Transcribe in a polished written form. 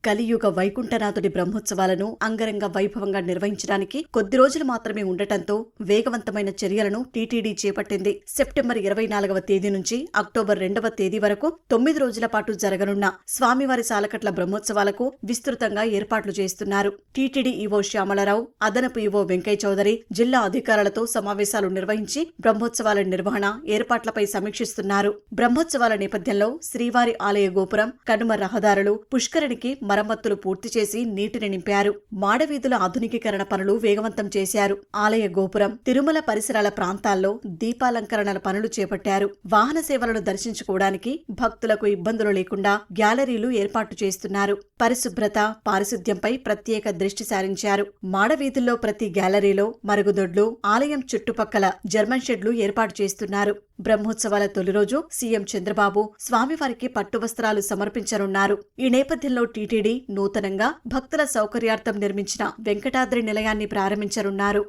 కలియుగ వైకుంఠనాథుడి బ్రహ్మోత్సవాలను అంగరంగ వైభవంగా నిర్వహించడానికి కొద్ది రోజులు మాత్రమే ఉండటంతో వేగవంతమైన చర్యలను టీటీడీ చేపట్టింది. సెప్టెంబర్ 24వ తేదీ నుంచి అక్టోబర్ 2వ తేదీ వరకు 9 రోజుల పాటు జరగనున్న స్వామివారి సాలకట్ల బ్రహ్మోత్సవాలకు విస్తృతంగా ఏర్పాట్లు చేస్తున్నారు. టీటీడీ ఈవో శ్యామలరావు, అదనపు ఈవో వెంకయ్య చౌదరి జిల్లా అధికారులతో సమావేశాలు నిర్వహించి బ్రహ్మోత్సవాల నిర్వహణ, ఏర్పాట్లపై సమీక్షిస్తున్నారు. బ్రహ్మోత్సవాల నేపథ్యంలో శ్రీవారి ఆలయ గోపురం, కనుమ రహదారులు, పుష్కరిణికి మరమ్మతులు పూర్తి చేసి నీటిని నింపారు. మాడవీధుల ఆధునికీకరణ పనులు వేగవంతం చేశారు. ఆలయ గోపురం, తిరుమల పరిసరాల ప్రాంతాల్లో దీపాలంకరణల పనులు చేపట్టారు. వాహన సేవలను దర్శించుకోవడానికి భక్తులకు ఇబ్బందులు లేకుండా గ్యాలరీలు ఏర్పాటు చేస్తున్నారు. పరిశుభ్రత, పారిశుద్ధ్యంపై ప్రత్యేక దృష్టి సారించారు. మాడవీధుల్లో ప్రతి గ్యాలరీలో మరుగుదొడ్లు, ఆలయం చుట్టుపక్కల జర్మన్ షెడ్లు ఏర్పాటు చేస్తున్నారు. బ్రహ్మోత్సవాల తొలి రోజు సీఎం చంద్రబాబు స్వామివారికి పట్టు వస్త్రాలు సమర్పించనున్నారు. ఈ నేపథ్యంలో టీటీడీ నూతనంగా భక్తుల సౌకర్యార్థం నిర్మించిన వెంకటాద్రి నిలయాన్ని ప్రారంభించనున్నారు.